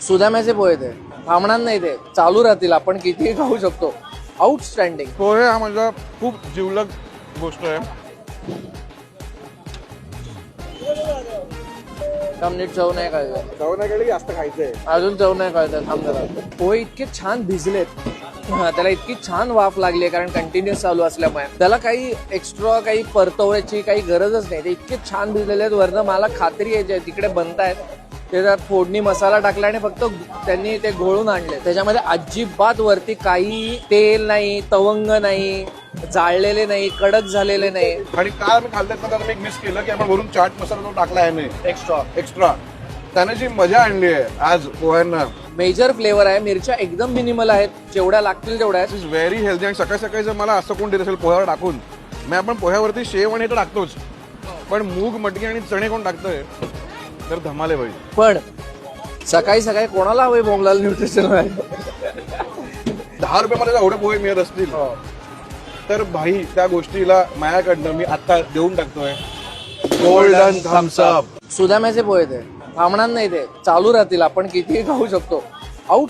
सुदाम्याचे पोहे ते थांबणार नाही, ते चालू राहतील, आपण कितीही खाऊ शकतो. आउटस्टँडिंग. पोहे हा माझा खूप जिवलग गोष्ट आहे. नीट चव नाही कळलं, चवण्याकडे जास्त खायचंय. अजून चव नाही कळतं. थांब जरा. पोहे इतके छान भिजलेत, त्याला इतकी छान वाफ लागली कारण कंटिन्युअस चालू असल्यामुळे त्याला काही एक्स्ट्रा काही परतवण्याची काही गरजच नाही. ते इतके छान भिजलेले आहेत. वरनं मला खात्री आहे तिकडे बनतायत ते त्यात फोडणी मसाला टाकला आणि फक्त त्यांनी ते घोळून आणले. त्याच्यामध्ये अजिबात वरती काही तेल नाही, तवंग नाही, जाळलेले नाही, कडक झालेले नाही. आणि काल मी खाल्ल्यात ना, त्याला मी मिस केलं की आपण वरून चाट मसाला जो टाकला आहे मी एक्स्ट्रा त्याने जी मजा आणली आहे आज पोह्यांना. मेजर फ्लेवर आहे. मिरच्या एकदम मिनिमल आहेत, जेवढ्या लागतील तेवढ्या आहेत. Is very healthy. आणि सकाळी सकाळी जर मला असं कोण देत असेल पोह्यावर टाकून, मी आपण पोह्यावरती शेव आणि हे तर टाकतोच, पण मूग मटकी आणि चणे कोण टाकतोय तर धमाले भाई. पण सकाळी सकाळी कोणाला हवे मोगलाल न्यूट्रिशन? 10 रुपये मध्ये एवढे पोहे मिळत असतील तर भाई त्या गोष्टीला माझ्याकडनं मी आता देऊन टाकतोय गोल्डन थम्स अप. सुदाम्याचे पोहे ते थांबणार नाही, ते चालू राहतील, आपण कितीही खाऊ शकतो. आउट